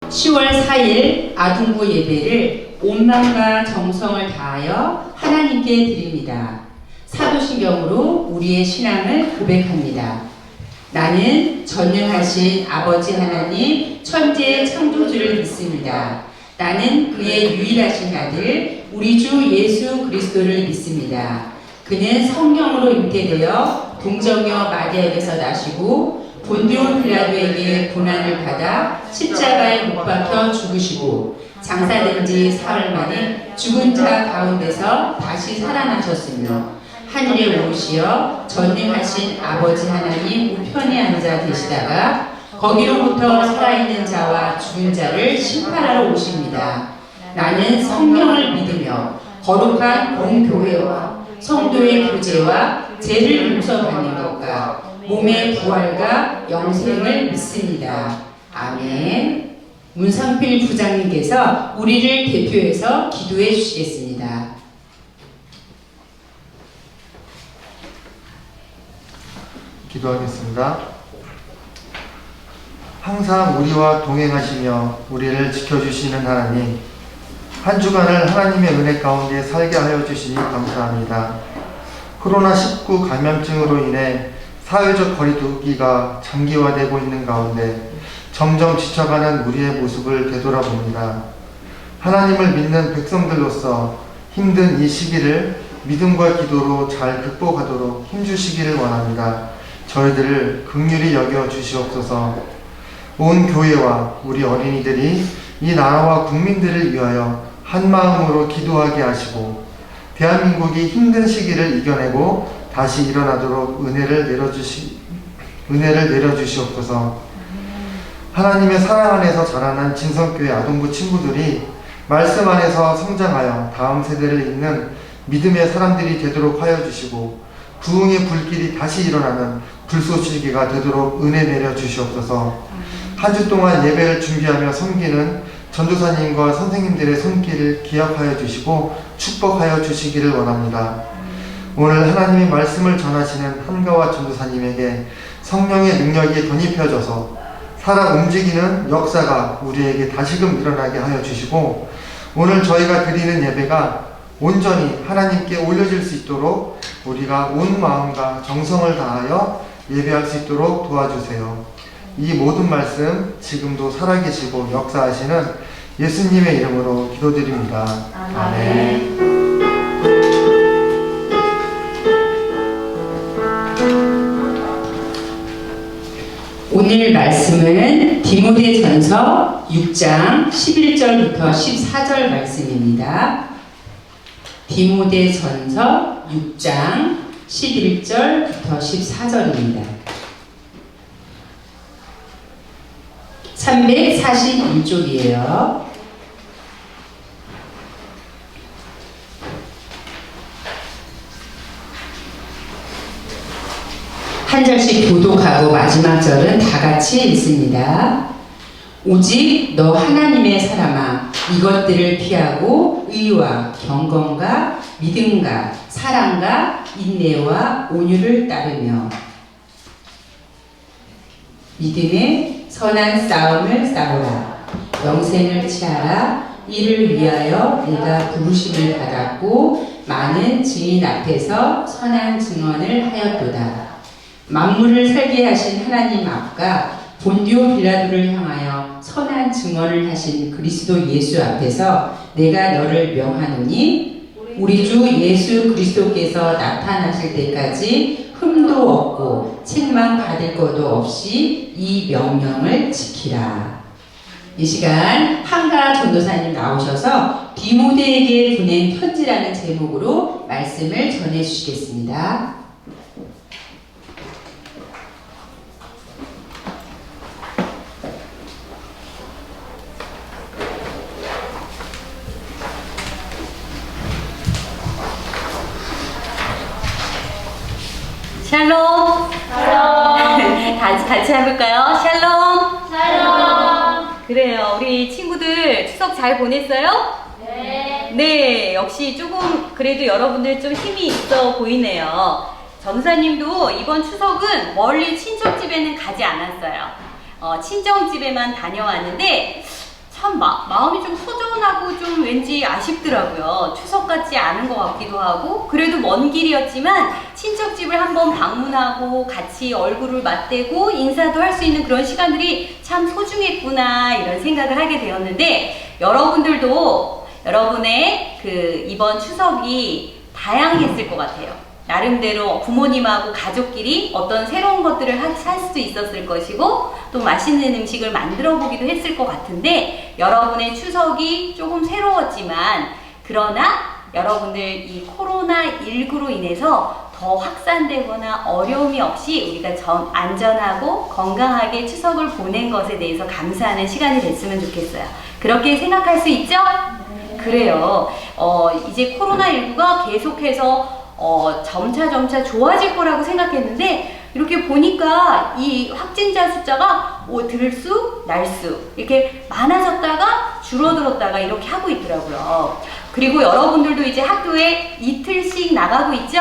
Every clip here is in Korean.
10월 4일 아동부 예배를 온 마음과 정성을 다하여 하나님께 드립니다. 사도신경으로 우리의 신앙을 고백합니다. 나는 전능하신 아버지 하나님 천지의 창조주를 믿습니다. 나는 그의 유일하신 아들 우리 주 예수 그리스도를 믿습니다. 그는 성령으로 잉태되어 동정녀 마리아에게서 나시고 본디오 빌라도에게 고난을 받아 십자가에 못 박혀 죽으시고 장사된 지 사흘 만에 죽은 자 가운데서 다시 살아나셨으며 하늘에 오르시어 전능하신 아버지 하나님 우편에 앉아 계시다가 거기로부터 살아있는 자와 죽은 자를 심판하러 오십니다. 나는 성령을 믿으며 거룩한 공교회와 성도의 교제와 죄를 용서받는 것과 몸의 부활과 영생을 믿습니다. 아멘. 문상필 부장님께서 우리를 대표해서 기도해 주시겠습니다. 기도하겠습니다. 항상 우리와 동행하시며 우리를 지켜주시는 하나님, 한 주간을 하나님의 은혜 가운데 살게 하여 주시니 감사합니다. 코로나19 감염증으로 인해 사회적 거리두기가 장기화되고 있는 가운데 점점 지쳐가는 우리의 모습을 되돌아봅니다. 하나님을 믿는 백성들로서 힘든 이 시기를 믿음과 기도로 잘 극복하도록 힘주시기를 원합니다. 저희들을 긍휼히 여겨 주시옵소서. 온 교회와 우리 어린이들이 이 나라와 국민들을 위하여 한 마음으로 기도하게 하시고 대한민국이 힘든 시기를 이겨내고 다시 일어나도록 은혜를 내려주시옵소서. 하나님의 사랑 안에서 자라난 진성교회 아동부 친구들이 말씀 안에서 성장하여 다음 세대를 잇는 믿음의 사람들이 되도록 하여 주시고 부흥의 불길이 다시 일어나는 불쏘시개가 되도록 은혜 내려 주시옵소서. 한 주 동안 예배를 준비하며 섬기는 전도사님과 선생님들의 손길을 기억하여 주시고 축복하여 주시기를 원합니다. 오늘 하나님의 말씀을 전하시는 한가와 전도사님에게 성령의 능력이 덧입혀져서 살아 움직이는 역사가 우리에게 다시금 일어나게 하여 주시고 오늘 저희가 드리는 예배가 온전히 하나님께 올려질 수 있도록 우리가 온 마음과 정성을 다하여 예배할 수 있도록 도와주세요. 이 모든 말씀 지금도 살아계시고 역사하시는 예수님의 이름으로 기도드립니다. 아멘. 오늘 말씀은 디모데전서 6장 11절부터 14절 말씀입니다. 디모데전서 6장 11절부터 14절입니다. 341쪽이에요. 한 절씩 교독하고 마지막 절은 다 같이 읽습니다. 오직 너 하나님의 사람아 이것들을 피하고 의와 경건과 믿음과 사랑과 인내와 온유를 따르며 믿음의 선한 싸움을 싸우라. 영생을 취하라. 이를 위하여 내가 부르심을 받았고 많은 증인 앞에서 선한 증언을 하였도다. 만물을 살게 하신 하나님 앞과 본디오 빌라도를 향하여 선한 증언을 하신 그리스도 예수 앞에서 내가 너를 명하노니 우리 주 예수 그리스도께서 나타나실 때까지 흠도 없고 책망 받을 것도 없이 이 명령을 지키라. 이 시간 한가 전도사님 나오셔서 디모데에게 보낸 편지라는 제목으로 말씀을 전해 주시겠습니다. 샬롬. 샬롬. 같이 해볼까요? 샬롬. 샬롬. 그래요. 우리 친구들 추석 잘 보냈어요? 네. 네. 역시 조금 그래도 여러분들 좀 힘이 있어 보이네요. 전사님도 이번 추석은 멀리 친척집에는 가지 않았어요. 친정집에만 다녀왔는데 참 마음이 좀 허전하고 좀 왠지 아쉽더라고요. 추석 같지 않은 것 같기도 하고, 그래도 먼 길이었지만 친척집을 한번 방문하고 같이 얼굴을 맞대고 인사도 할 수 있는 그런 시간들이 참 소중했구나 이런 생각을 하게 되었는데, 여러분들도 여러분의 그 이번 추석이 다양했을 것 같아요. 나름대로 부모님하고 가족끼리 어떤 새로운 것들을 할 수도 있었을 것이고, 또 맛있는 음식을 만들어 보기도 했을 것 같은데, 여러분의 추석이 조금 새로웠지만, 그러나 여러분들 이 코로나19로 인해서 더 확산되거나 어려움이 없이 우리가 안전하고 건강하게 추석을 보낸 것에 대해서 감사하는 시간이 됐으면 좋겠어요. 그렇게 생각할 수 있죠? 그래요. 이제 코로나19가 계속해서 점차 좋아질 거라고 생각했는데, 이렇게 보니까 이 확진자 숫자가 들수 날수 이렇게 많아졌다가 줄어들었다가 이렇게 하고 있더라고요. 그리고 여러분들도 이제 학교에 이틀씩 나가고 있죠?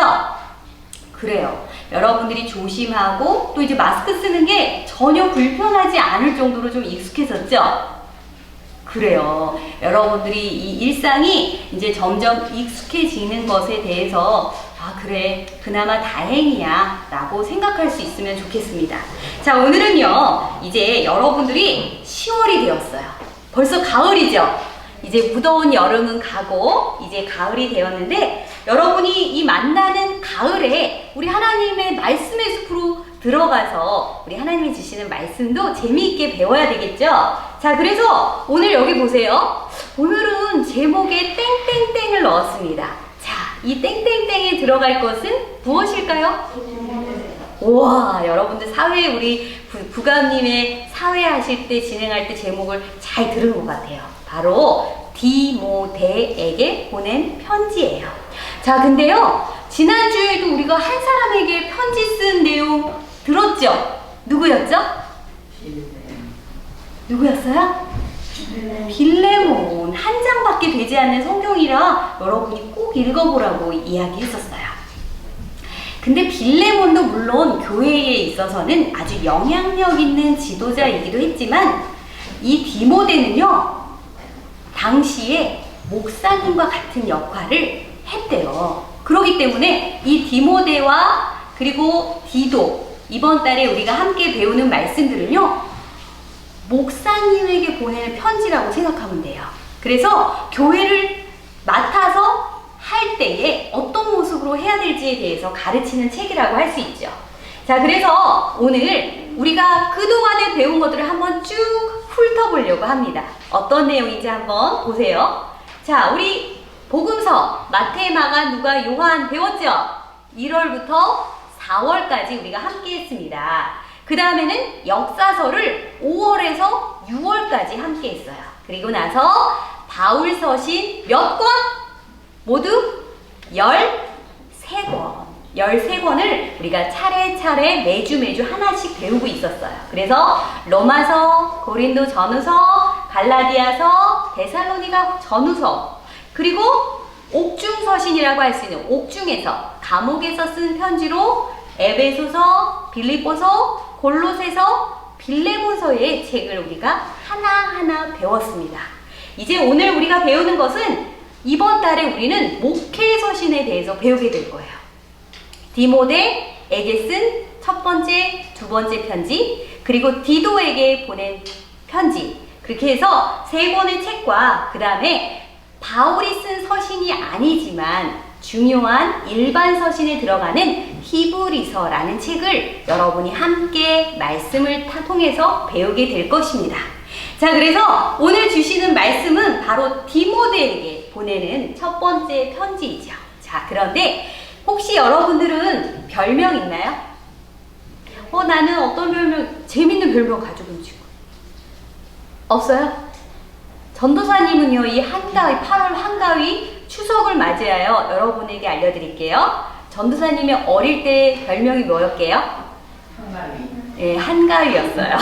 그래요. 여러분들이 조심하고 또 이제 마스크 쓰는 게 전혀 불편하지 않을 정도로 좀 익숙해졌죠? 그래요. 여러분들이 이 일상이 이제 점점 익숙해지는 것에 대해서 그래, 그나마 다행이야 라고 생각할 수 있으면 좋겠습니다. 자, 오늘은요 이제 여러분들이 10월이 되었어요. 벌써 가을이죠? 이제 무더운 여름은 가고 이제 가을이 되었는데, 여러분이 이 만나는 가을에 우리 하나님의 말씀의 숲으로 들어가서 우리 하나님이 주시는 말씀도 재미있게 배워야 되겠죠? 자, 그래서 오늘 여기 보세요. 오늘은 제목에 땡땡땡을 넣었습니다. 자, 이 땡땡땡에 들어갈 것은 무엇일까요? 우와, 여러분들 사회, 우리 부감님의 사회 하실 때, 진행할 때 제목을 잘 들은 것 같아요. 바로 디모데에게 보낸 편지예요. 자, 근데요, 지난주에도 우리가 한 사람에게 편지 쓴 내용 들었죠? 누구였죠? 누구였어요? 빌레몬. 한 장밖에 되지 않는 성경이라 여러분이 꼭 읽어보라고 이야기했었어요. 근데 빌레몬도 물론 교회에 있어서는 아주 영향력 있는 지도자이기도 했지만, 이 디모데는요 당시에 목사님과 같은 역할을 했대요. 그렇기 때문에 이 디모데와 그리고 디도, 이번 달에 우리가 함께 배우는 말씀들은요 목사님에게 보내는 편지라고 생각하면 돼요. 그래서 교회를 맡아서 할 때에 어떤 모습으로 해야 될지에 대해서 가르치는 책이라고 할 수 있죠. 자, 그래서 오늘 우리가 그동안에 배운 것들을 한번 쭉 훑어보려고 합니다. 어떤 내용인지 한번 보세요. 자, 우리 복음서 마태, 마가, 누가, 요한 배웠죠? 1월부터 4월까지 우리가 함께 했습니다. 그 다음에는 역사서를 5월에서 6월까지 함께 했어요. 그리고 나서 바울 서신 몇 권? 모두 13권. 13권을 우리가 차례차례 매주 하나씩 배우고 있었어요. 그래서 로마서, 고린도 전후서, 갈라디아서, 데살로니가 전후서, 그리고 옥중서신이라고 할 수 있는 옥중에서, 감옥에서 쓴 편지로 에베소서, 빌립보서, 골로새서, 빌레몬서의 책을 우리가 하나하나 배웠습니다. 이제 오늘 우리가 배우는 것은 이번 달에 우리는 목회서신에 대해서 배우게 될 거예요. 디모데에게 쓴 첫 번째, 두 번째 편지, 그리고 디도에게 보낸 편지, 그렇게 해서 3권의 책과 그 다음에 바울이 쓴 서신이 아니지만 중요한 일반 서신에 들어가는 히브리서라는 책을 여러분이 함께 말씀을 통해서 배우게 될 것입니다. 자, 그래서 오늘 주시는 말씀은 바로 디모데에게 보내는 첫 번째 편지이죠. 자, 그런데 혹시 여러분들은 별명 있나요? 나는 어떤 별명, 재밌는 별명 가지고 있는 친구 없어요? 전도사님은요, 이 한가위, 8월 한가위 추석을 맞이하여 여러분에게 알려드릴게요. 전도사님의 어릴 때 별명이 뭐였게요? 한가위. 네, 한가위였어요.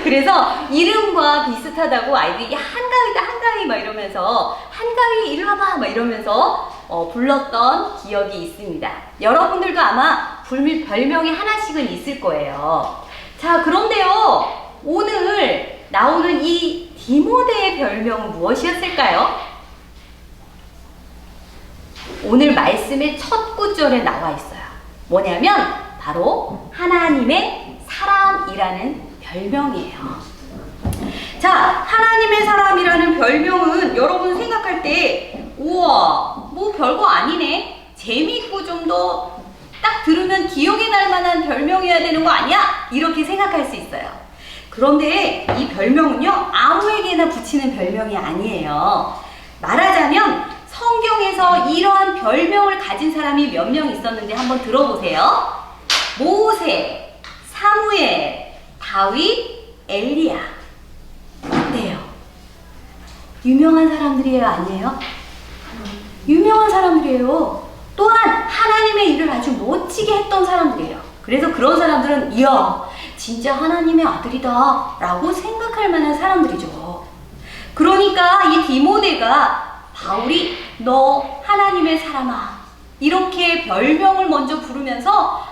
그래서 이름과 비슷하다고 아이들이, 야, 한가위다, 한가위, 막 이러면서, 한가위, 이리 와봐, 막 이러면서 불렀던 기억이 있습니다. 여러분들도 아마 별명이 하나씩은 있을 거예요. 자, 그런데요, 오늘 나오는 이 디모데의 별명은 무엇이었을까요? 오늘 말씀의 첫 구절에 나와 있어요. 뭐냐면 바로 하나님의 사람이라는 별명이에요. 자, 하나님의 사람이라는 별명은 여러분 생각할 때 우와, 뭐 별거 아니네. 재미있고 좀 더 딱 들으면 기억에 날 만한 별명이어야 되는 거 아니야? 이렇게 생각할 수 있어요. 그런데 이 별명은요, 아무에게나 붙이는 별명이 아니에요. 말하자면 성경에서 이러한 별명을 가진 사람이 몇 명 있었는데 한번 들어보세요. 모세, 사무엘, 다윗, 엘리야. 어때요? 유명한 사람들이에요, 아니에요? 유명한 사람들이에요. 또한 하나님의 일을 아주 멋지게 했던 사람들이에요. 그래서 그런 사람들은 이야, 진짜 하나님의 아들이다 라고 생각할 만한 사람들이죠. 그러니까 이 디모데가 바울이 너 하나님의 사람아 이렇게 별명을 먼저 부르면서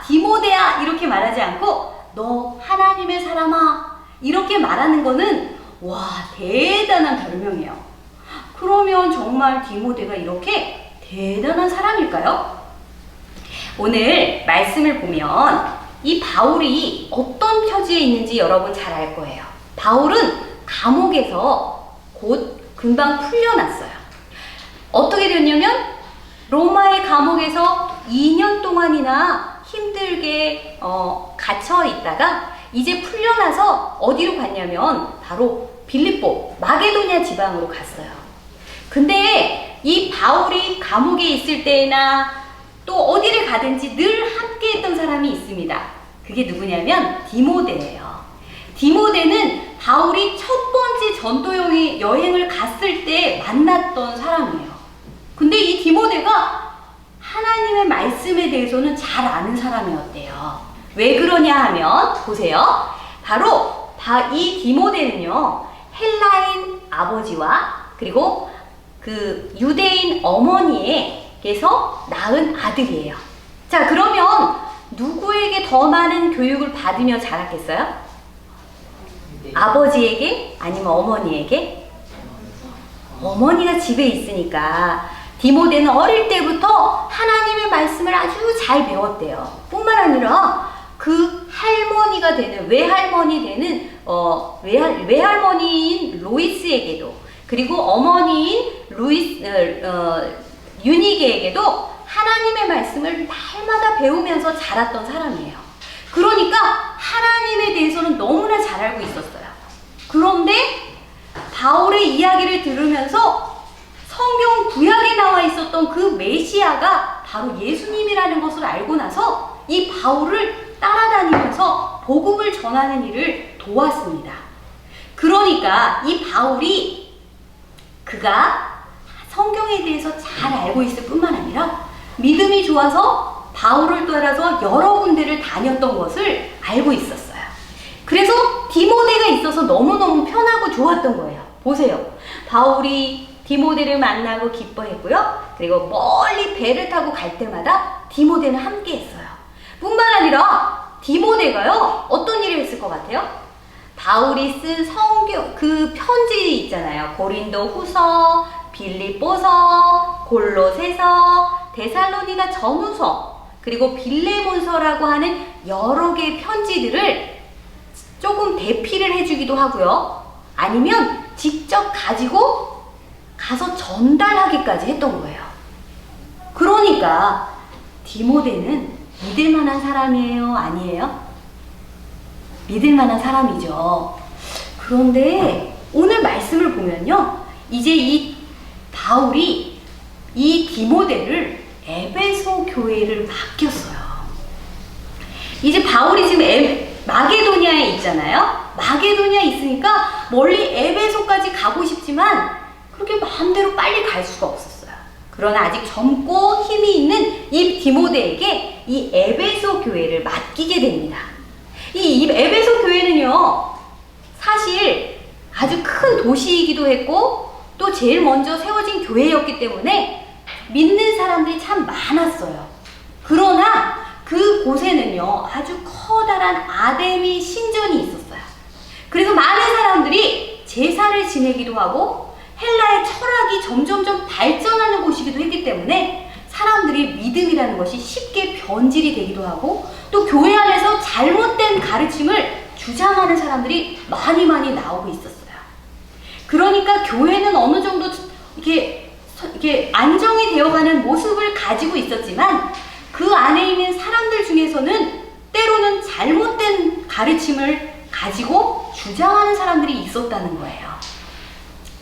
디모데야 이렇게 말하지 않고 너 하나님의 사람아 이렇게 말하는 거는 와, 대단한 별명이에요. 그러면 정말 디모데가 이렇게 대단한 사람일까요? 오늘 말씀을 보면 이 바울이 어떤 처지에 있는지 여러분 잘 알 거예요. 바울은 감옥에서 곧 금방 풀려났어요. 어떻게 됐냐면 로마의 감옥에서 2년 동안이나 힘들게 갇혀 있다가 이제 풀려나서 어디로 갔냐면 바로 빌립보, 마게도냐 지방으로 갔어요. 근데 이 바울이 감옥에 있을 때나 또 어디를 가든지 늘 함께 했던 사람이 있습니다. 그게 누구냐면 디모데예요. 디모데는 바울이 첫 번째 전도 여행을 갔을 때 만났던 사람이에요. 근데 이 디모데가 하나님의 말씀에 대해서는 잘 아는 사람이었대요. 왜 그러냐 하면 보세요. 바로 이 디모데는요, 헬라인 아버지와 그리고 그 유대인 어머니에게서 낳은 아들이에요. 자, 그러면 누구에게 더 많은 교육을 받으며 자랐겠어요? 아버지에게? 아니면 어머니에게? 어머니가 집에 있으니까 디모데는 어릴 때부터 하나님의 말씀을 아주 잘 배웠대요. 뿐만 아니라 그 할머니가 되는, 외할머니 되는 외할머니인 로이스에게도, 그리고 어머니인 유니게에게도 하나님의 말씀을 날마다 배우면서 자랐던 사람이에요. 그러니까 하나님에 대해서는 너무나 잘 알고 있었어요. 그런데 바울의 이야기를 들으면서 성경 구약에 나와 있었던 그 메시아가 바로 예수님이라는 것을 알고 나서 이 바울을 따라다니면서 복음을 전하는 일을 도왔습니다. 그러니까 이 바울이 그가 성경에 대해서 잘 알고 있을 뿐만 아니라 믿음이 좋아서 바울을 따라서 여러 군데를 다녔던 것을 알고 있었어요. 그래서 디모데가 있어서 너무너무 편하고 좋았던 거예요. 보세요. 바울이 디모데를 만나고 기뻐했고요. 그리고 멀리 배를 타고 갈 때마다 디모데는 함께 했어요. 뿐만 아니라 디모데가요, 어떤 일을 했을 것 같아요? 바울이 쓴 성경, 그 편지 있잖아요. 고린도 후서, 빌립보서, 골로새서, 데살로니가 전후서, 그리고 빌레몬서라고 하는 여러 개의 편지들을 조금 대피를 해주기도 하고요. 아니면 직접 가지고 가서 전달하기까지 했던 거예요. 그러니까 디모데는 믿을 만한 사람이에요? 아니에요? 믿을 만한 사람이죠. 그런데 오늘 말씀을 보면요, 이제 이 바울이 이 디모데를 에베소 교회를 맡겼어요. 이제 바울이 지금 마게도냐에 있잖아요. 마게도냐에 있으니까 멀리 에베소까지 가고 싶지만 그렇게 마음대로 빨리 갈 수가 없었어요. 그러나 아직 젊고 힘이 있는 이 디모데에게 이 에베소 교회를 맡기게 됩니다. 이 에베소 교회는요, 사실 아주 큰 도시이기도 했고 또 제일 먼저 세워진 교회였기 때문에 믿는 사람들이 참 많았어요. 그러나 그 곳에는요, 아주 커다란 아데미 신전이 있었어요. 그래서 많은 사람들이 제사를 지내기도 하고 헬라의 철학이 점점점 발전하는 곳이기도 했기 때문에 사람들이 믿음이라는 것이 쉽게 변질이 되기도 하고 또 교회 안에서 잘못된 가르침을 주장하는 사람들이 많이 나오고 있었어요. 그러니까 교회는 어느 정도 이렇게 안정이 되어가는 모습을 가지고 있었지만 그 안에 있는 사람들 중에서는 때로는 잘못된 가르침을 가지고 주장하는 사람들이 있었다는 거예요.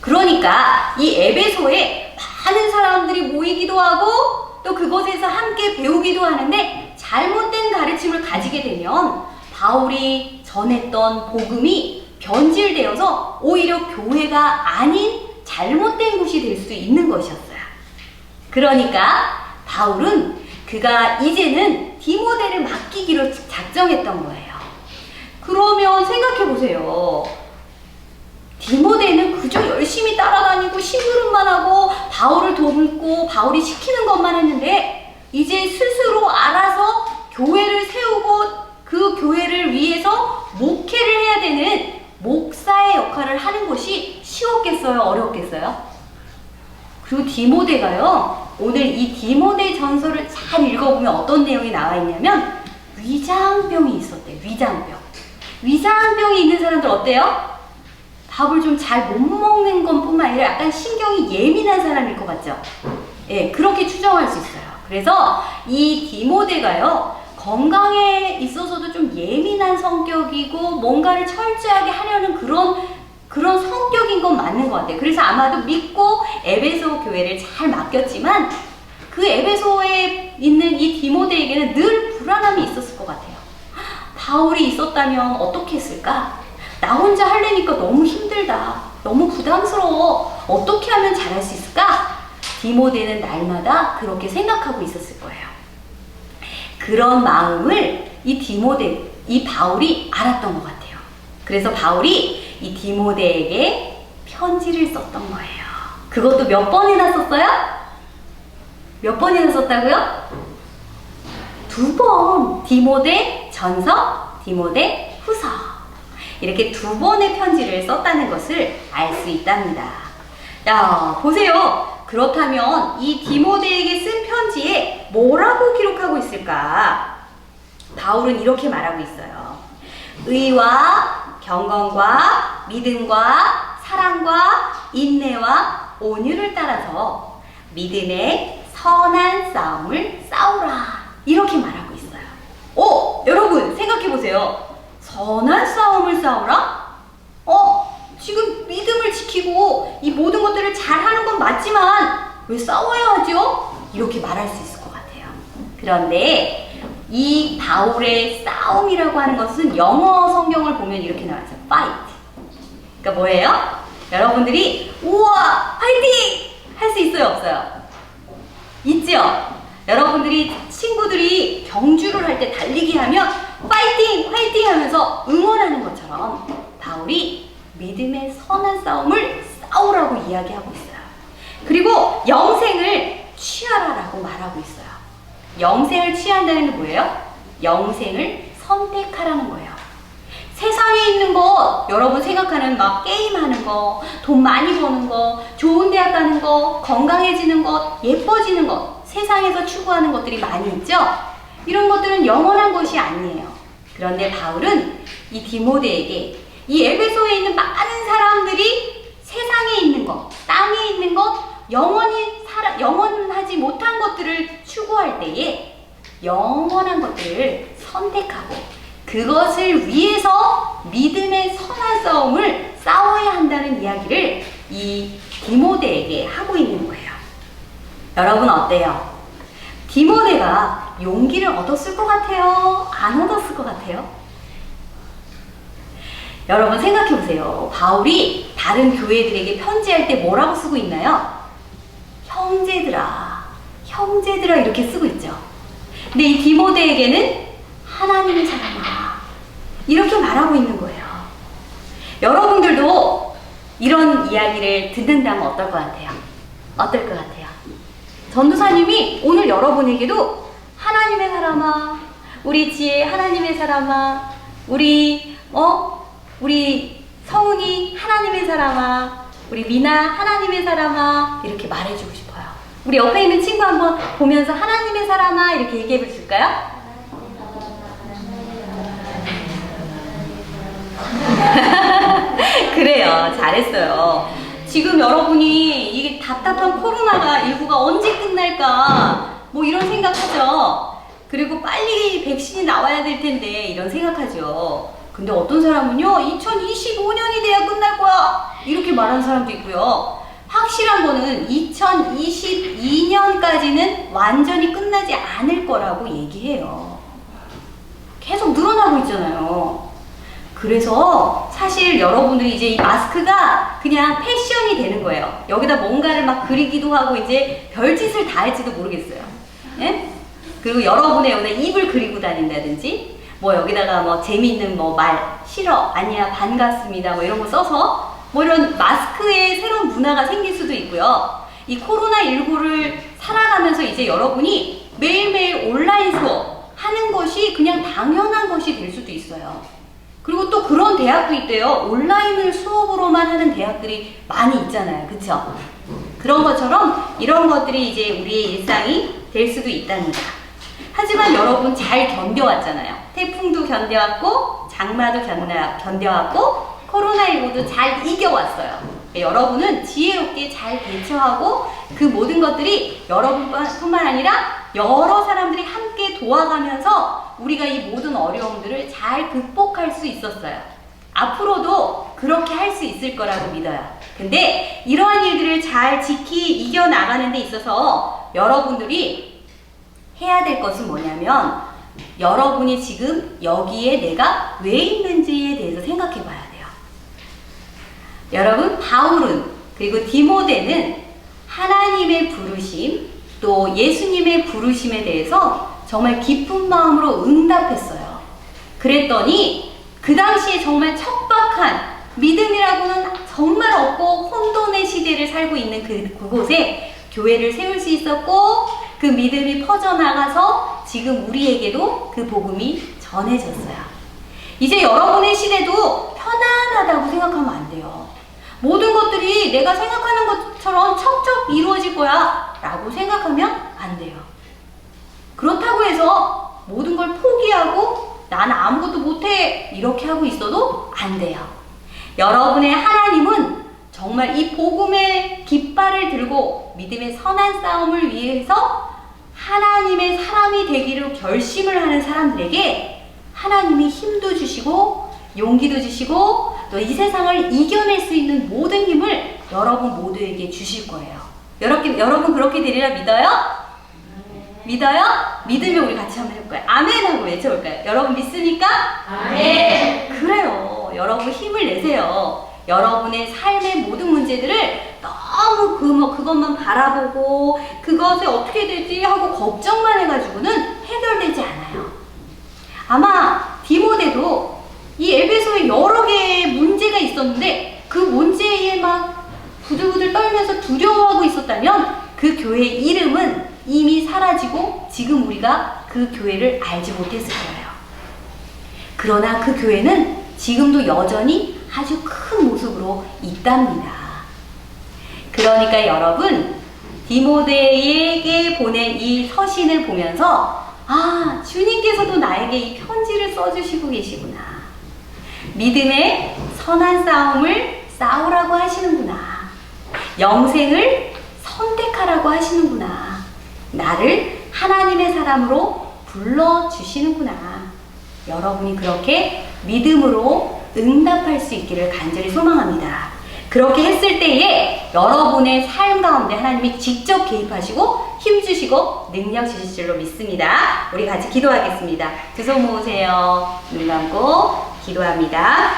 그러니까 이 에베소에 많은 사람들이 모이기도 하고 또 그곳에서 함께 배우기도 하는데 잘못된 가르침을 가지게 되면 바울이 전했던 복음이 변질되어서 오히려 교회가 아닌 잘못된 곳이 될 수 있는 것이었어요. 그러니까 바울은 그가 이제는 디모데를 맡기기로 작정했던 거예요. 그러면 생각해 보세요. 디모데는 그저 열심히 따라다니고 심부름만 하고 바울을 돕고 바울이 시키는 것만 했는데 이제 스스로 알아서 교회를 세우고 그 교회를 위해서 목회를 해야 되는 목사의 역할을 하는 것이 쉬웠겠어요? 어렵겠어요? 그리고 디모데가요, 오늘 이 디모데 전서를 잘 읽어보면 어떤 내용이 나와 있냐면 위장병이 있었대요. 위장병이 있는 사람들 어때요? 밥을 좀 잘 못 먹는 것 뿐만 아니라 약간 신경이 예민한 사람일 것 같죠? 예, 그렇게 추정할 수 있어요. 그래서 이 디모데가요, 건강에 있어서도 좀 예민한 성격이고 뭔가를 철저하게 하려는 그런 성격인 건 맞는 것 같아요. 그래서 아마도 믿고 에베소 교회를 잘 맡겼지만 그 에베소에 있는 이 디모데에게는 늘 불안함이 있었을 것 같아요. 바울이 있었다면 어떻게 했을까? 나 혼자 하려니까 너무 힘들다. 너무 부담스러워. 어떻게 하면 잘할 수 있을까? 디모데는 날마다 그렇게 생각하고 있었을 거예요. 그런 마음을 이 바울이 알았던 것 같아요. 그래서 바울이 이 디모데에게 편지를 썼던 거예요. 그것도 몇 번이나 썼어요? 몇 번이나 썼다고요? 2번. 디모데 전서, 디모데 후서. 이렇게 2번의 편지를 썼다는 것을 알 수 있답니다. 야, 보세요. 그렇다면 이 디모데에게 쓴 편지에 뭐라고 기록하고 있을까? 바울은 이렇게 말하고 있어요. 의와 경건과 믿음과 사랑과 인내와 온유를 따라서 믿음의 선한 싸움을 싸우라. 이렇게 말하고 있어요. 여러분 생각해 보세요. 선한 싸움을 싸우라? 지금 믿음을 지키고 이 모든 것들을 잘하는 건 맞지만 왜 싸워야 하죠? 이렇게 말할 수 있을 것 같아요. 그런데 이 바울의 싸움이라고 하는 것은 영어 성경을 보면 이렇게 나와요. fight. 그러니까 뭐예요? 여러분들이 우와 파이팅! 할 수 있어요? 없어요? 있죠? 여러분들이 친구들이 경주를 할 때 달리기 하면 파이팅! 파이팅! 하면서 응원하는 것처럼 바울이 믿음의 선한 싸움을 싸우라고 이야기하고 있어요. 그리고 영생을 취하라라고 말하고 있어요. 영생을 취한다는 게 뭐예요? 영생을 선택하라는 거예요. 세상에 있는 것, 여러분 생각하는 막 게임하는 거, 돈 많이 버는 거, 좋은 대학 가는 거, 건강해지는 것, 예뻐지는 것, 세상에서 추구하는 것들이 많이 있죠? 이런 것들은 영원한 것이 아니에요. 그런데 바울은 이 디모데에게 이 에베소에 있는 많은 사람들이 세상에 있는 것, 땅에 있는 것, 영원하지 못한 것들을 추구할 때에 영원한 것들을 선택하고 그것을 위해서 믿음의 선한 싸움을 싸워야 한다는 이야기를 이 디모데에게 하고 있는 거예요. 여러분 어때요? 디모데가 용기를 얻었을 것 같아요? 안 얻었을 것 같아요? 여러분 생각해보세요. 바울이 다른 교회들에게 편지할 때 뭐라고 쓰고 있나요? 형제들아, 형제들아 이렇게 쓰고 있죠. 근데 이 디모데에게는 하나님의 사람아 이렇게 말하고 있는 거예요. 여러분들도 이런 이야기를 듣는다면 어떨 것 같아요? 어떨 것 같아요? 전도사님이 오늘 여러분에게도 하나님의 사람아, 우리 지혜 하나님의 사람아, 우리 성훈이 하나님의 사람아, 우리 미나 하나님의 사람아 이렇게 말해주고 싶어요. 우리 옆에 있는 친구 한번 보면서 하나님의 사람아 이렇게 얘기해 볼까요? 그래요. 잘했어요. 지금 여러분이 이게 답답한 코로나가 19가 언제 끝날까 뭐 이런 생각하죠. 그리고 빨리 백신이 나와야 될 텐데 이런 생각하죠. 근데 어떤 사람은요 2025년이 돼야 끝날 거야 이렇게 말하는 사람도 있고요. 확실한 거는 2022년까지는 완전히 끝나지 않을 거라고 얘기해요. 계속 늘어나고 있잖아요. 그래서 사실 여러분들이 이제 이 마스크가 그냥 패션이 되는 거예요. 여기다 뭔가를 막 그리기도 하고 이제 별짓을 다 할지도 모르겠어요. 예? 그리고 여러분의 여기다 입을 그리고 다닌다든지 뭐 여기다가 뭐 재미있는 뭐 말 싫어 아니야 반갑습니다 뭐 이런 거 써서 뭐 이런 마스크의 새로운 문화가 생길 수도 있고요. 이 코로나19를 살아가면서 이제 여러분이 매일매일 온라인 수업 하는 것이 그냥 당연한 것이 될 수도 있어요. 그리고 또 그런 대학도 있대요. 온라인을 수업으로만 하는 대학들이 많이 있잖아요. 그쵸? 그런 것처럼 이런 것들이 이제 우리의 일상이 될 수도 있답니다. 하지만 여러분 잘 견뎌왔잖아요. 태풍도 견뎌왔고 장마도 견뎌왔고 코로나19도 잘 이겨왔어요. 여러분은 지혜롭게 잘 대처하고 그 모든 것들이 여러분뿐만 아니라 여러 사람들이 함께 도와가면서 우리가 이 모든 어려움들을 잘 극복할 수 있었어요. 앞으로도 그렇게 할 수 있을 거라고 믿어요. 근데 이러한 일들을 잘 이겨나가는 데 있어서 여러분들이 해야 될 것은 뭐냐면 여러분이 지금 여기에 내가 왜 있는지에 대해서 생각해 봐야 돼요. 여러분, 바울은 그리고 디모데는 하나님의 부르심 또 예수님의 부르심에 대해서 정말 기쁜 마음으로 응답했어요. 그랬더니 그 당시에 정말 척박한 믿음이라고는 정말 없고 혼돈의 시대를 살고 있는 그곳에 교회를 세울 수 있었고 그 믿음이 퍼져나가서 지금 우리에게도 그 복음이 전해졌어요. 이제 여러분의 시대도 편안하다고 생각하면 안 돼요. 모든 것들이 내가 생각하는 것처럼 척척 이루어질 거야 라고 생각하면 안 돼요. 그렇다고 해서 모든 걸 포기하고 나는 아무것도 못해 이렇게 하고 있어도 안 돼요. 여러분의 하나님은 정말 이 복음의 깃발을 들고 믿음의 선한 싸움을 위해서 하나님의 사람이 되기로 결심을 하는 사람들에게 하나님이 힘도 주시고 용기도 주시고 또 이 세상을 이겨낼 수 있는 모든 힘을 여러분 모두에게 주실 거예요. 여러분 그렇게 되리라 믿어요? 믿어요? 믿으면 우리 같이 한번 해볼까요? 아멘 하고 외쳐볼까요? 여러분 믿습니까? 아멘. 그래요. 여러분 힘을 내세요. 여러분의 삶의 모든 문제들을 너무 그것만 바라보고 그것에 어떻게 되지 하고 걱정만 해가지고는 해결되지 않아요. 아마 디모데도 이 에베소에 여러 개의 문제가 있었는데 그 문제에 막 부들부들 떨면서 두려워하고 있었다면 그 교회의 이름은 이미 사라지고 지금 우리가 그 교회를 알지 못했을 거예요. 그러나 그 교회는 지금도 여전히 아주 큰 모습으로 있답니다. 그러니까 여러분 디모데에게 보낸 이 서신을 보면서 아, 주님께서도 나에게 이 편지를 써주시고 계시구나. 믿음의 선한 싸움을 싸우라고 하시는구나. 영생을 선택하라고 하시는구나. 나를 하나님의 사람으로 불러주시는구나. 여러분이 그렇게 믿음으로 응답할 수 있기를 간절히 소망합니다. 그렇게 했을 때에 여러분의 삶 가운데 하나님이 직접 개입하시고 힘주시고 능력 주실 줄로 믿습니다. 우리 같이 기도하겠습니다. 두 손 모으세요. 눈 감고 기도합니다.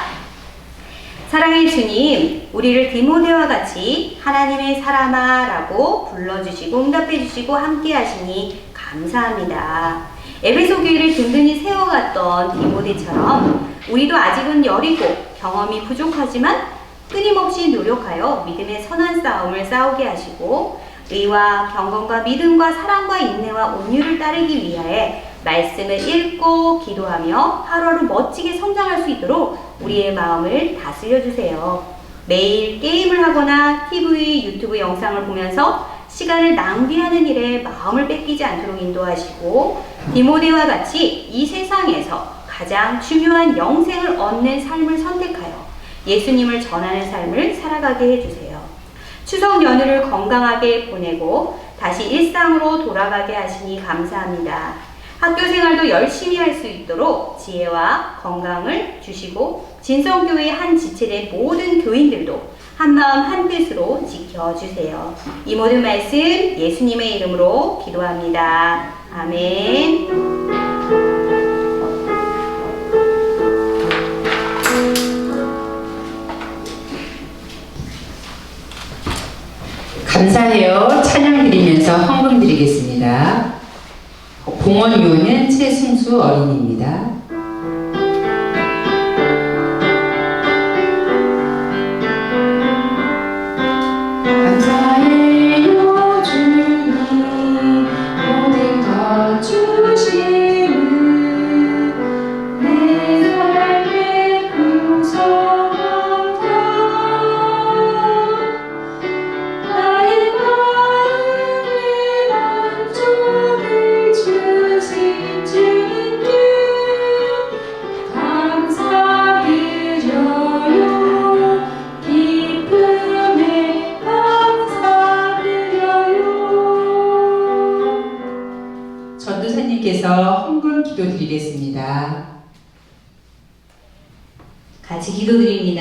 사랑의 주님, 우리를 디모데와 같이 하나님의 사람아 라고 불러주시고 응답해 주시고 함께 하시니 감사합니다. 에베소 교회를 든든히 세워갔던 디모데처럼 우리도 아직은 여리고 경험이 부족하지만 끊임없이 노력하여 믿음의 선한 싸움을 싸우게 하시고 의와 경건과 믿음과 사랑과 인내와 온유를 따르기 위하여 말씀을 읽고 기도하며 하루하루 멋지게 성장할 수 있도록 우리의 마음을 다스려 주세요. 매일 게임을 하거나 TV, 유튜브 영상을 보면서 시간을 낭비하는 일에 마음을 뺏기지 않도록 인도하시고 디모데와 같이 이 세상에서 가장 중요한 영생을 얻는 삶을 선택하여 예수님을 전하는 삶을 살아가게 해주세요. 추석 연휴를 건강하게 보내고 다시 일상으로 돌아가게 하시니 감사합니다. 학교 생활도 열심히 할 수 있도록 지혜와 건강을 주시고 진성교회 한 지체된 모든 교인들도 한마음 한뜻으로 지켜주세요. 이 모든 말씀 예수님의 이름으로 기도합니다. 아멘. 감사해요. 찬양 드리면서 헌금 드리겠습니다. 봉헌 유호는 최승수 어린이입니다. 감사해요 주님 모든 것 주심은 내 삶의 풍성함과 나의 마음의 만족을 주신 주님께 감사드려요. 기쁨에 감사드려요. 전도사님께서 헌금 기도드리겠습니다. 같이 기도드립니다.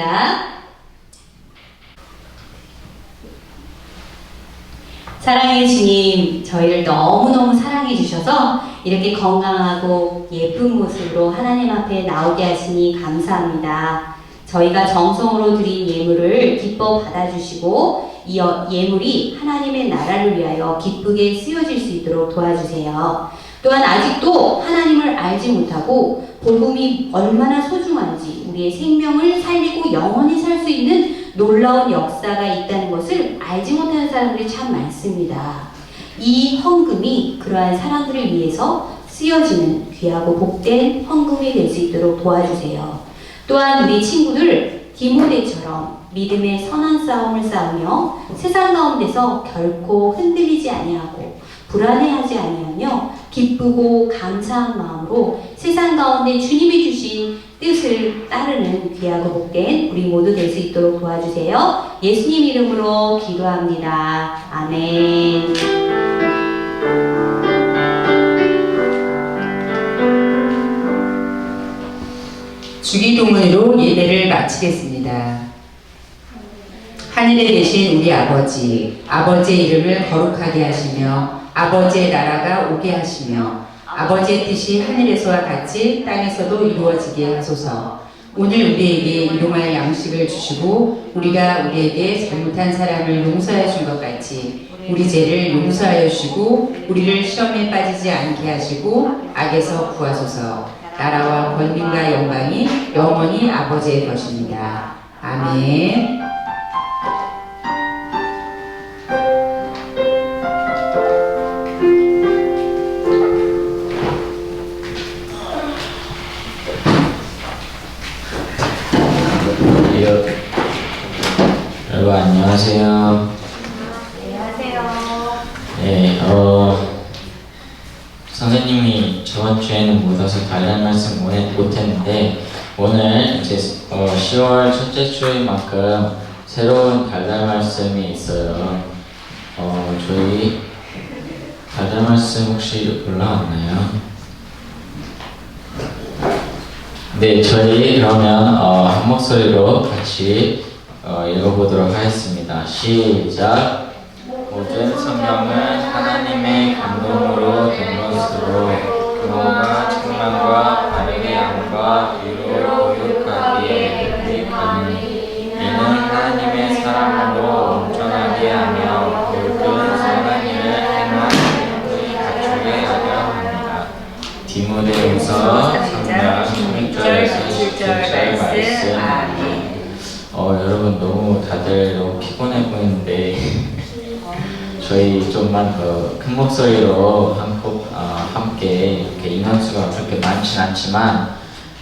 사랑의 주님, 저희를 너무너무 사랑해 주셔서 이렇게 건강하고 예쁜 모습으로 하나님 앞에 나오게 하시니 감사합니다. 저희가 정성으로 드린 예물을 기뻐 받아주시고 이 예물이 하나님의 나라를 위하여 기쁘게 쓰여질 수 있도록 도와주세요. 또한 아직도 하나님을 알지 못하고 복음이 얼마나 소중한지 우리의 생명을 살리고 영원히 살 수 있는 놀라운 역사가 있다는 것을 알지 못하는 사람들이 참 많습니다. 이 헌금이 그러한 사람들을 위해서 쓰여지는 귀하고 복된 헌금이 될 수 있도록 도와주세요. 또한 우리 친구들 디모데처럼 믿음의 선한 싸움을 싸우며 세상 가운데서 결코 흔들리지 아니하고 불안해하지 아니하며 기쁘고 감사한 마음으로 세상 가운데 주님이 주신 뜻을 따르는 귀하고 복된 우리 모두 될 수 있도록 도와주세요. 예수님 이름으로 기도합니다. 아멘. 주기도문으로 예배를 마치겠습니다. 하늘에 계신 우리 아버지, 아버지의 이름을 거룩하게 하시며 아버지의 나라가 오게 하시며 아버지의 뜻이 하늘에서와 같이 땅에서도 이루어지게 하소서. 오늘 우리에게 일용할 양식을 주시고 우리가 우리에게 잘못한 사람을 용서해 준 것 같이 우리 죄를 용서하여 주시고 우리를 시험에 빠지지 않게 하시고 악에서 구하소서. 나라와 권능과 영광이 영원히 아버지의 것입니다. 아멘. 여러분 안녕하세요. 안녕하세요. 네, 선생님이 저번 주에는 못 와서 관련 말씀 못했는데 오늘 이제 10월 첫째 주인 만큼 새로운 달달 말씀이 있어요. 저희 달달 말씀 혹시 올라왔나요? 네, 저희 그러면 한 목소리로 같이 읽어보도록 하겠습니다. 시작. 모든 성경은 하나님의 감동으로 된 것으로 교훈과 책망과 바르게 함과 위로 교육하기에 유익하니 이는 하나님의 사랑으로 온전하게 하며 모든 선한 일을 행하는 갖추게 하려 합니다. 디모데후서 3장 16절에서 17절 말씀. 여러분 너무 다들 너무 피곤해 보이는데 저희 좀만 더 큰 목소리로 함께 이렇게 인원수가 그렇게 많진 않지만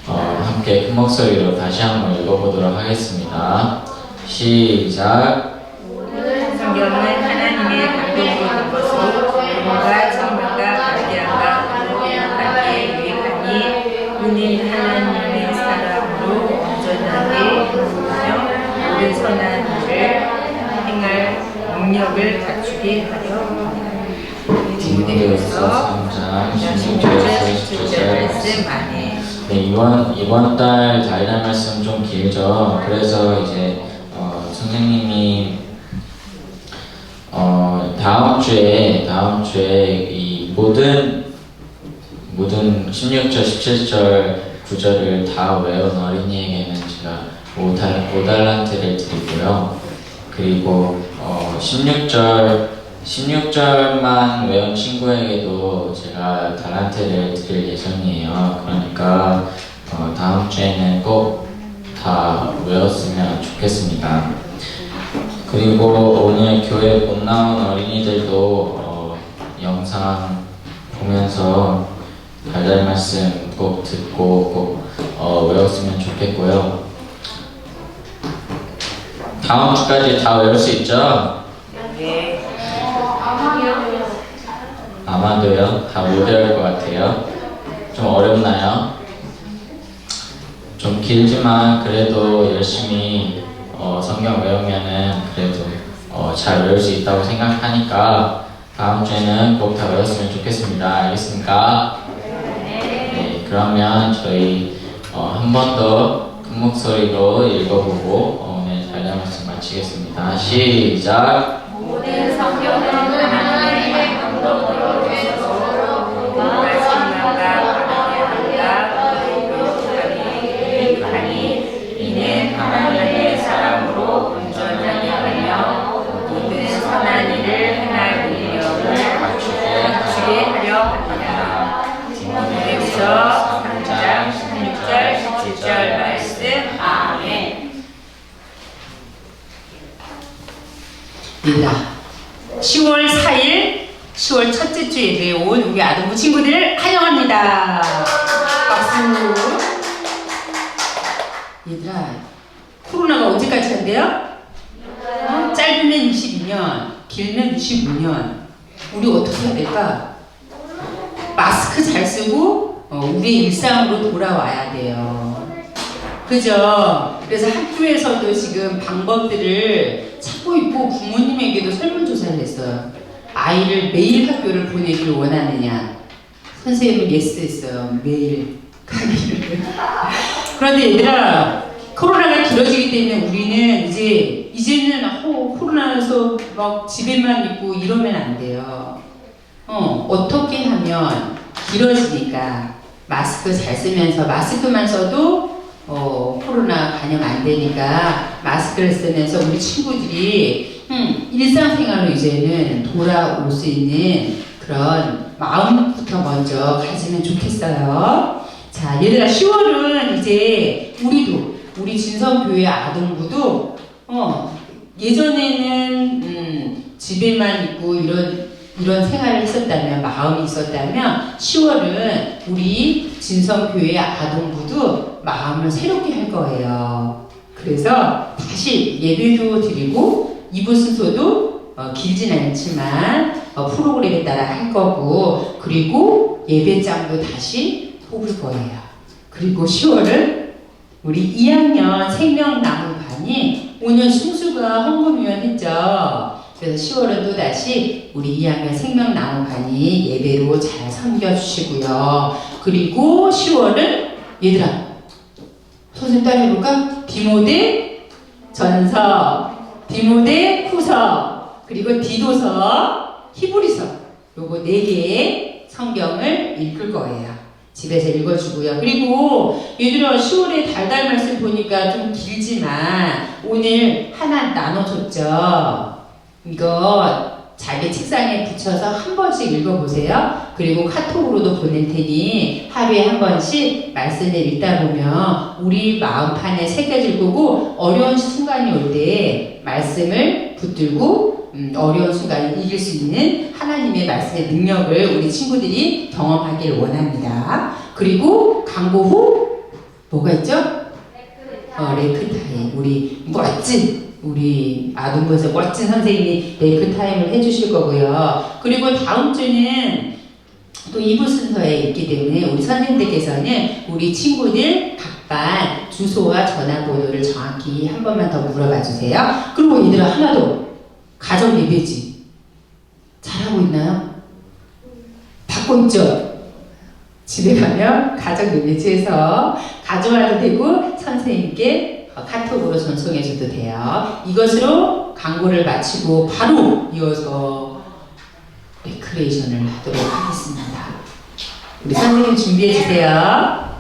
함께 큰 목소리로 다시 한번 읽어보도록 하겠습니다. 시작. 성경은 하나님의 감동으로 된 것으로 누군가 천명과 관계함과 관계에 유익하니 은혜 하나님의 사랑으로 온전하게 이루며 모든 선한 일을 행할 능력을 갖추게 하려 디모데후서 3장 16절 16절에서 17절 말씀 안에 네, 이번 달 달달 말씀 좀 길죠. 그래서 이제 선생님이 다음 주에 이 모든 16절, 17절 구절을 다 외운 어린이에게는 제가 5달란트를 드리고요. 그리고 16절만 외운 친구에게도 제가 달란트를 드릴 예정이에요. 그러니까 다음 주에는 꼭 다 외웠으면 좋겠습니다. 그리고 오늘 교회 못 나온 어린이들도 영상 보면서 달달 말씀 꼭 듣고 꼭 외웠으면 좋겠고요. 다음 주까지 다 외울 수 있죠? 네. 아마도요. 다 못 외울 것 같아요. 좀 어렵나요? 좀 길지만 그래도 열심히 성경 외우면은 그래도 잘 외울 수 있다고 생각하니까 다음 주에는 꼭 다 외웠으면 좋겠습니다. 알겠습니까? 네. 그러면 저희 한 번 더 큰 목소리로 읽어보고 오늘 달달 말씀 마치겠습니다. 시작. 모든 성경은 하나님의 감동으로 된 것으로 누군가 천명과 관계함과 유익하니 이는 하나님의 사랑으로 온전하게 하며 모든 선한 일을 행할 능력을 갖추게 하려 합니다. 디모데후서 3장 16절 17절 말씀 아멘. 입니다. 10월 4일 10월 첫째 주 예배에 온 우리 아동부 친구들을 환영합니다. 박수. 얘들아, 코로나가 언제까지 한대요? 짧으면 22년, 길면 25년. 우리 어떻게 해야 될까? 마스크 잘 쓰고 우리 일상으로 돌아와야 돼요. 그죠? 그래서 학교에서도 지금 방법들을 찾고 있고 부모님에게도 설문조사를 했어요. 아이를 매일 학교를 보내길 원하느냐. 선생님은 예스 했어요. 매일 가기를. 그런데 얘들아, 코로나가 길어지기 때문에 우리는 이제는 코로나에서 막 집에만 있고 이러면 안 돼요. 어떻게 하면 길어지니까 마스크 잘 쓰면서 마스크만 써도 코로나 감염 안 되니까 마스크를 쓰면서 우리 친구들이 일상생활로 이제는 돌아올 수 있는 그런 마음부터 먼저 가지면 좋겠어요. 자, 얘들아, 10월은 이제 우리 진성교회 아동부도 예전에는 집에만 있고 이런 생활을 했었다면, 마음이 있었다면 10월은 우리 진성교회 아동부도 마음을 새롭게 할 거예요. 그래서 다시 예배도 드리고 2부 순서도 길진 않지만 프로그램에 따라 할 거고, 그리고 예배장도 다시 뽑을 거예요. 그리고 10월은 우리 2학년 생명나무반이 오늘 순수가 헌금위원 했죠. 그래서 10월은 또다시 우리 2학년 생명나무반이 예배로 잘 섬겨주시고요. 그리고 10월은 얘들아, 선생님 따라해볼까? 디모데 전서, 디모데 후서, 그리고 디도서, 히브리서, 요거 4개의 성경을 읽을 거예요. 집에서 읽어주고요. 그리고 얘들아, 10월에 달달 말씀 보니까 좀 길지만 오늘 하나 나눠줬죠. 이거 자기 책상에 붙여서 한 번씩 읽어보세요. 그리고 카톡으로도 보낼 테니 하루에 한 번씩 말씀을 읽다 보면 우리 마음판에 새겨질 거고, 어려운 순간이 올 때 말씀을 붙들고 어려운 순간을 이길 수 있는 하나님의 말씀의 능력을 우리 친구들이 경험하길 원합니다. 그리고 광고 후 뭐가 있죠? 레크타임. 우리 멋진 우리 아동부에서 멋진 선생님이 레크타임을 해주실 거고요. 그리고 다음 주는 또 2부 순서에 있기 때문에 우리 선생님들께서는 우리 친구들 각반 주소와 전화번호를 정확히 한 번만 더 물어봐 주세요. 그리고 얘들아 하나 더 가정 예배지 잘하고 있나요? 받고 있죠? 집에 가면 가정 예배지에서 가져와도 되고 선생님께 카톡으로 전송해줘도 돼요. 이것으로 광고를 마치고 바로 이어서 레크레이션을 하도록 하겠습니다. 우리 선생님 준비해 주세요.